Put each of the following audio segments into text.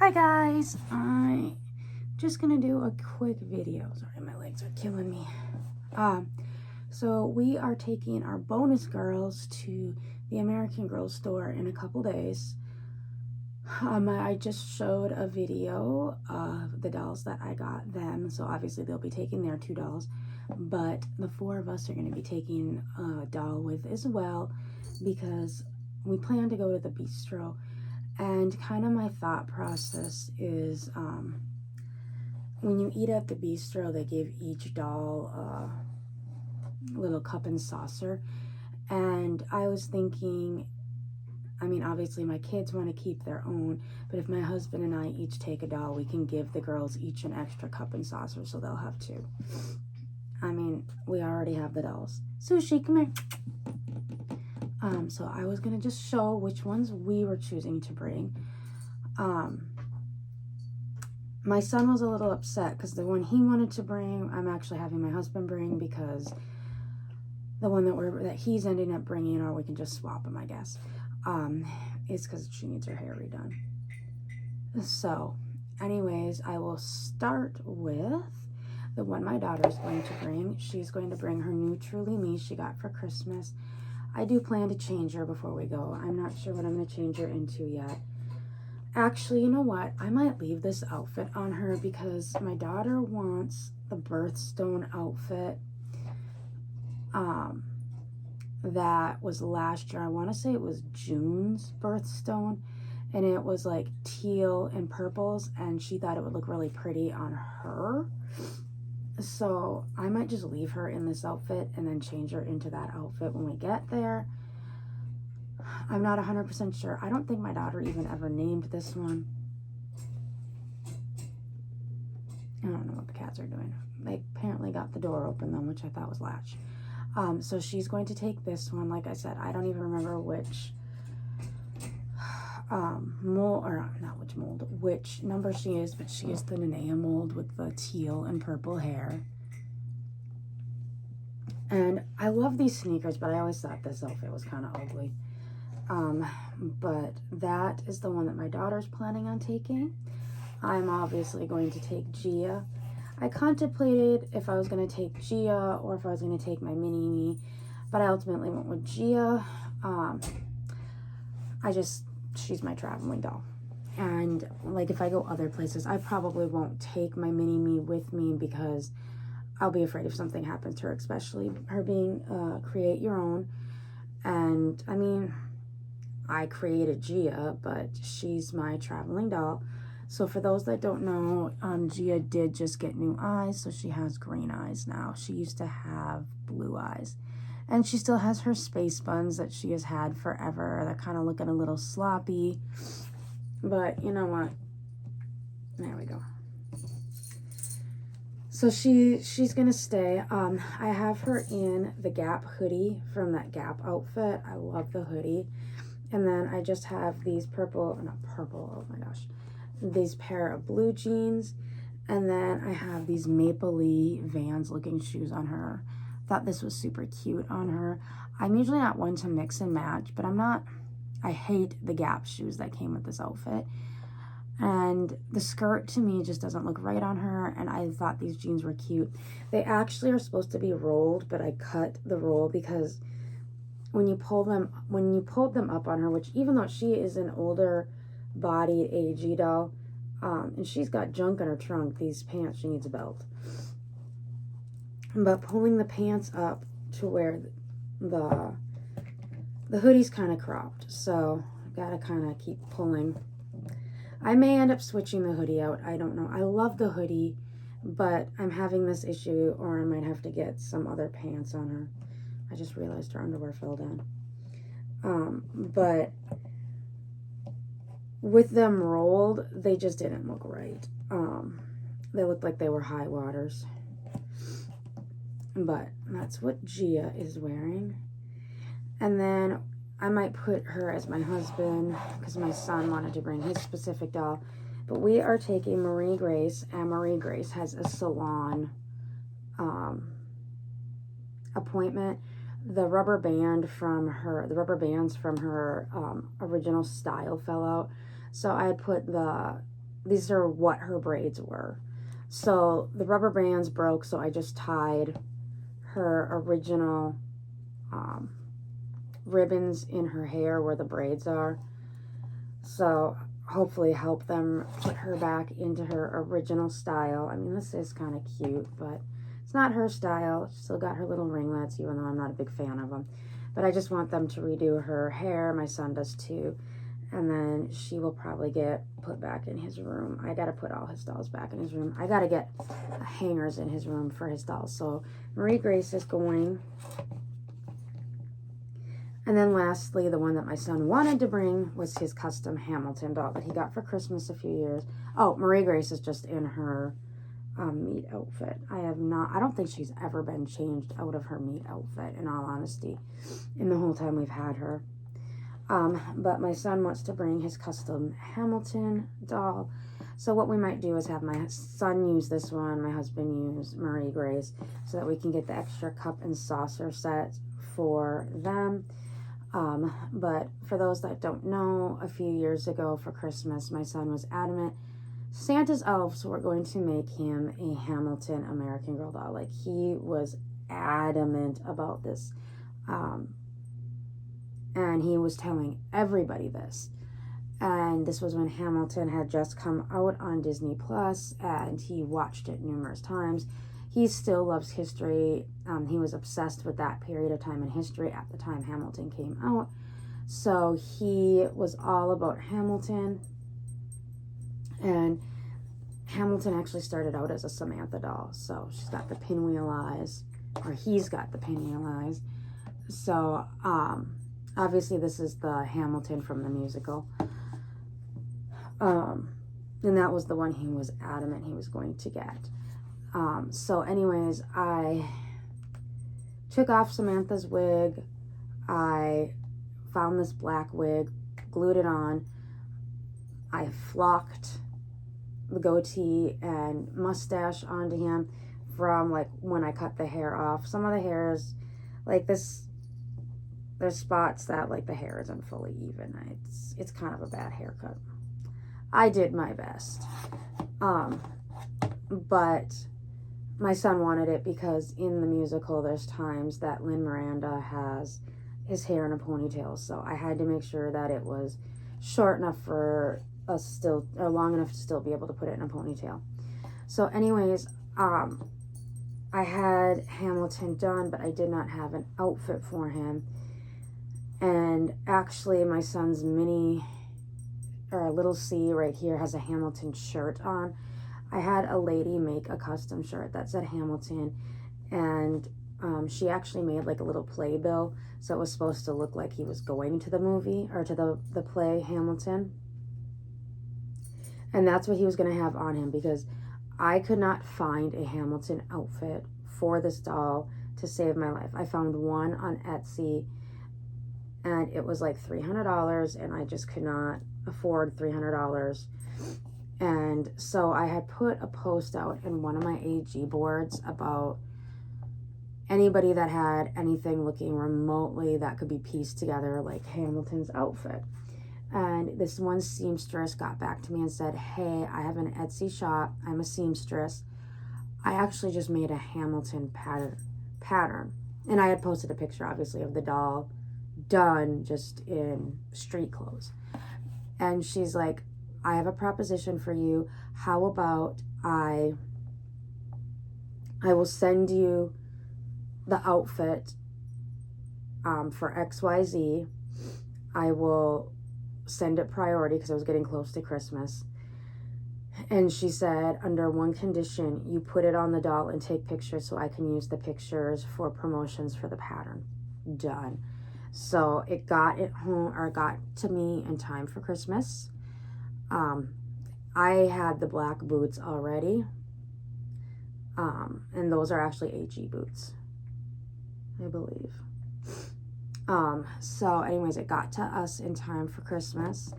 Hi guys, I'm just gonna do a quick video. Sorry, my legs are killing me. So we are taking our bonus girls to the American Girl store in a couple days. I just showed a video of the dolls that I got them, so obviously they'll be taking their 2 dolls, but the 4 of us are going to be taking a doll with as well, because we plan to go to the bistro. And kind of my thought process is, when you eat at the bistro, they give each doll a little cup and saucer. And I was thinking, I mean, obviously my kids want to keep their own, but if my husband and I each take a doll, we can give the girls each an extra cup and saucer, so they'll have 2. I mean, we already have the dolls. Sushi, come here. So I was going to just show which ones we were choosing to bring. My son was a little upset because the one he wanted to bring, I'm actually having my husband bring, because the one that he's ending up bringing, or we can just swap them, I guess, is because she needs her hair redone. So, anyways, I will start with the one my daughter's going to bring. She's going to bring her new Truly Me she got for Christmas. I do plan to change her before we go. I'm not sure what I'm going to change her into yet. Actually, you know what? I might leave this outfit on her because my daughter wants the birthstone outfit that was last year. I want to say it was June's birthstone, and it was like teal and purples, and she thought it would look really pretty on her. So I might just leave her in this outfit and then change her into that outfit when we get there. I'm not 100% sure. I don't think my daughter even ever named this one. I don't know what the cats are doing. They apparently got the door open though, which I thought was latch. So she's going to take this one. Like I said, I don't even remember which mold, or not which mold, which number she is, but she is the Linnea mold with the teal and purple hair. And I love these sneakers, but I always thought this outfit was kind of ugly. But that is the one that my daughter's planning on taking. I'm obviously going to take Gia. I contemplated if I was going to take Gia or if I was going to take my mini-me, but I ultimately went with Gia. She's my traveling doll. And like if I go other places, I probably won't take my mini-me with me because I'll be afraid if something happens to her, especially her being create your own. And I mean, I created Gia, but she's my traveling doll. So for those that don't know, Gia did just get new eyes, so she has green eyes now. She used to have blue eyes. And she still has her space buns that she has had forever. They're kind of looking a little sloppy. But you know what? There we go. So she's going to stay. I have her in the Gap hoodie from that Gap outfit. I love the hoodie. And then I just have these oh my gosh. These pair of blue jeans. And then I have these mapley Vans looking shoes on her. Thought this was super cute on her. I'm usually not one to mix and match, but I hate the Gap shoes that came with this outfit. And the skirt to me just doesn't look right on her, and I thought these jeans were cute. They actually are supposed to be rolled, but I cut the roll because when you pulled them up on her, which even though she is an older bodied AG doll, and she's got junk in her trunk, these pants, she needs a belt. But pulling the pants up to where the hoodie's kind of cropped, so I gotta kind of keep pulling. I may end up switching the hoodie out. I don't know. I love the hoodie, but I'm having this issue, or I might have to get some other pants on her. I just realized her underwear fell down. But with them rolled, they just didn't look right. They looked like they were high waters. But that's what Gia is wearing. And then I might put her as my husband because my son wanted to bring his specific doll. But we are taking Marie Grace, and Marie Grace has a salon appointment. The rubber bands from her original style fell out. So I had put the these are what her braids were. So the rubber bands broke, so I just tied her original ribbons in her hair where the braids are. So hopefully help them put her back into her original style. I mean, this is kind of cute, but it's not her style. She still got her little ringlets, even though I'm not a big fan of them. But I just want them to redo her hair. My son does too. And then she will probably get put back in his room. I got to put all his dolls back in his room. I got to get hangers in his room for his dolls. So Marie Grace is going. And then lastly, the one that my son wanted to bring was his custom Hamilton doll that he got for Christmas a few years. Oh, Marie Grace is just in her meat outfit. I don't think she's ever been changed out of her meat outfit, in all honesty, in the whole time we've had her. But my son wants to bring his custom Hamilton doll. So what we might do is have my son use this one, my husband use Marie Grace, so that we can get the extra cup and saucer set for them. But for those that don't know, a few years ago for Christmas, my son was adamant Santa's elves were going to make him a Hamilton American Girl doll. Like, he was adamant about this. And he was telling everybody this. And this was when Hamilton had just come out on Disney Plus, and he watched it numerous times. He still loves history. He was obsessed with that period of time in history at the time Hamilton came out. So he was all about Hamilton. And Hamilton actually started out as a Samantha doll. So she's got the pinwheel eyes, or he's got the pinwheel eyes. So obviously this is the Hamilton from the musical. And that was the one he was adamant he was going to get. So anyways, I took off Samantha's wig. I found this black wig, glued it on. I flocked the goatee and mustache onto him from like when I cut the hair off. Some of the hairs, like this, there's spots that like the hair isn't fully even. It's kind of a bad haircut. I did my best. But my son wanted it because in the musical there's times that Lin-Miranda has his hair in a ponytail, so I had to make sure that it was short enough for us still, or long enough to still be able to put it in a ponytail. So anyways, I had Hamilton done, but I did not have an outfit for him. And actually my son's mini, or little C right here, has a Hamilton shirt on. I had a lady make a custom shirt that said Hamilton, and she actually made like a little playbill, so it was supposed to look like he was going to the movie, or to the play Hamilton. And that's what he was going to have on him, because I could not find a Hamilton outfit for this doll to save my life. I found one on Etsy, and it was like $300, and I just could not afford $300. And so I had put a post out in one of my AG boards about anybody that had anything looking remotely that could be pieced together like Hamilton's outfit. And this one seamstress got back to me and said, hey, I have an Etsy shop. I'm a seamstress. I actually just made a Hamilton pattern. And I had posted a picture, obviously, of the doll done just in street clothes. And she's like, I have a proposition for you. How about I will send you the outfit for XYZ. I will send it priority because I was getting close to Christmas. And she said, under one condition, you put it on the doll and take pictures so I can use the pictures for promotions for the pattern. Done. So it got to me in time for Christmas. I had the black boots already. And those are actually AG boots, I believe. So anyways, it got to us in time for Christmas.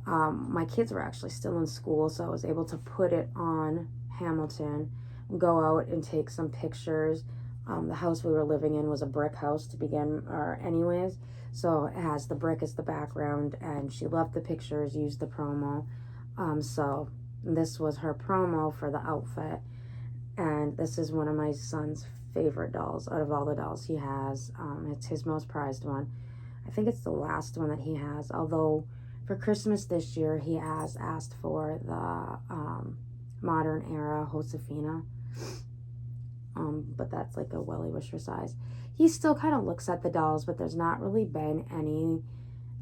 My kids were actually still in school, so I was able to put it on Hamilton, go out and take some pictures. The house we were living in was a brick house to begin, or anyways, so it has the brick as the background, and she loved the pictures, used the promo. So This was her promo for the outfit. And this is one of my son's favorite dolls out of all the dolls he has. It's his most prized one. I think it's the last one that he has, although for Christmas this year he has asked for the modern era Josefina, but that's like a Welly Wisher size. He still kind of looks at the dolls, but there's not really been any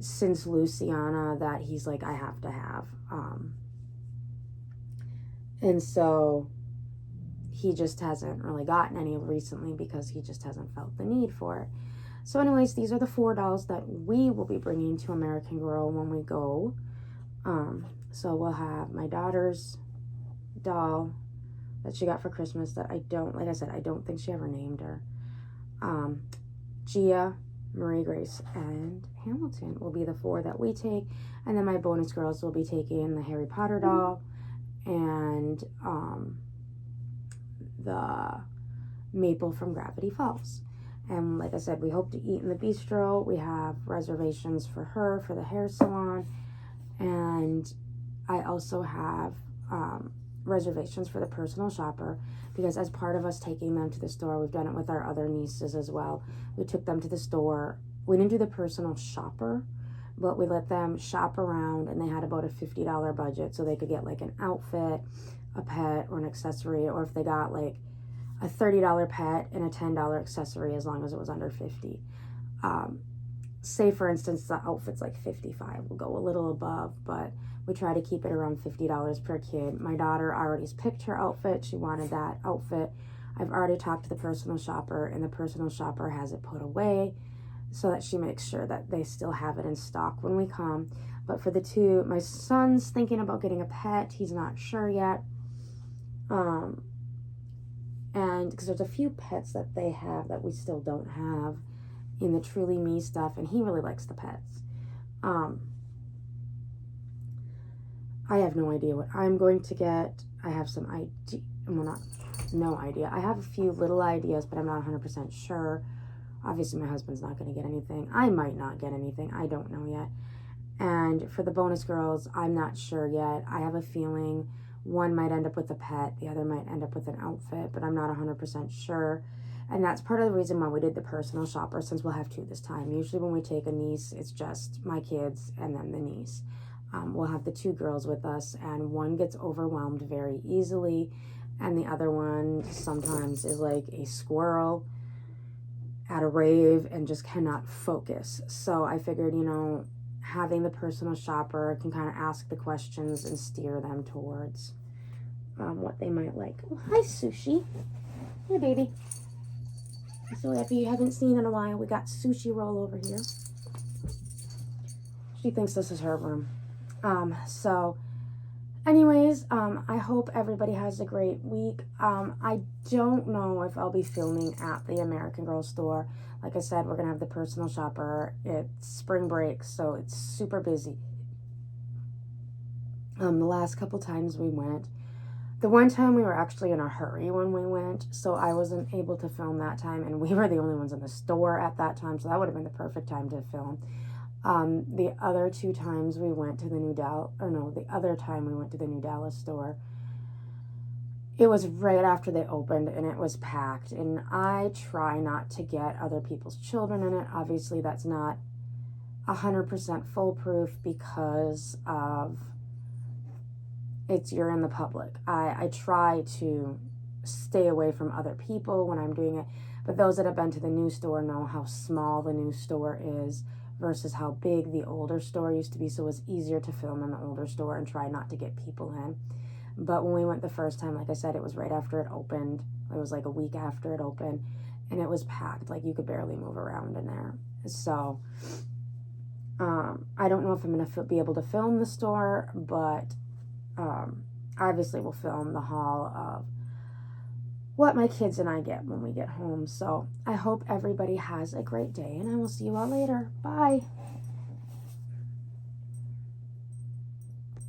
since Luciana that he's like, I have to have. And so he just hasn't really gotten any recently because he just hasn't felt the need for it. So anyways, these are the 4 dolls that we will be bringing to American Girl when we go. So we'll have my daughter's doll that she got for Christmas that I don't think she ever named her. Gia, Marie Grace, and Hamilton will be the 4 that we take. And then my bonus girls will be taking the Harry Potter doll and the Maple from Gravity Falls. And like I said, we hope to eat in the bistro. We have reservations for her for the hair salon. And I also have reservations for the personal shopper, because as part of us taking them to the store, we've done it with our other nieces as well. We took them to the store. We didn't do the personal shopper, but we let them shop around, and they had about a $50 budget, so they could get like an outfit, a pet, or an accessory, or if they got like a $30 pet and a $10 accessory, as long as it was under $50. Say for instance the outfit's like $55, we'll go a little above, but we try to keep it around $50 per kid. My daughter already's picked her outfit. She wanted that outfit. I've already talked to the personal shopper, and the personal shopper has it put away so that she makes sure that they still have it in stock when we come. But for the 2, my son's thinking about getting a pet. He's not sure yet. And because there's a few pets that they have that we still don't have in the Truly Me stuff, and he really likes the pets. I have no idea what I'm going to get. I have some idea. Well, no idea. I have a few little ideas, but I'm not 100% sure. Obviously, my husband's not going to get anything. I might not get anything. I don't know yet. And for the bonus girls, I'm not sure yet. I have a feeling one might end up with a pet, the other might end up with an outfit, but I'm not 100% sure. And that's part of the reason why we did the personal shopper, since we'll have 2 this time. Usually when we take a niece, it's just my kids and then the niece. We'll have the 2 girls with us, and one gets overwhelmed very easily, and the other one sometimes is like a squirrel at a rave and just cannot focus. So I figured, having the personal shopper can kind of ask the questions and steer them towards what they might like. Oh, hi, Sushi. Hi, baby. I'm so happy you haven't seen in a while. We got Sushi roll over here. She thinks this is her room. So anyways, I hope everybody has a great week. I don't know if I'll be filming at the American Girl store. Like I said, we're going to have the personal shopper. It's spring break, so it's super busy. The last couple times we went, the one time we were actually in a hurry when we went, so I wasn't able to film that time, and we were the only ones in the store at that time, so that would have been the perfect time to film. The other 2 times we went to the the other time we went to the New Dallas store, it was right after they opened, and it was packed, and I try not to get other people's children in it. Obviously, that's not 100% foolproof because of you're in the public. I try to stay away from other people when I'm doing it, but those that have been to the new store know how small the new store is versus how big the older store used to be, so it was easier to film in the older store and try not to get people in. But when we went the first time, like I said, it was right after it opened. It was like a week after it opened, and it was packed. Like, you could barely move around in there. So I don't know if I'm going to be able to film the store, but obviously we'll film the haul of what my kids and I get when we get home. So I hope everybody has a great day, and I will see you all later. Bye.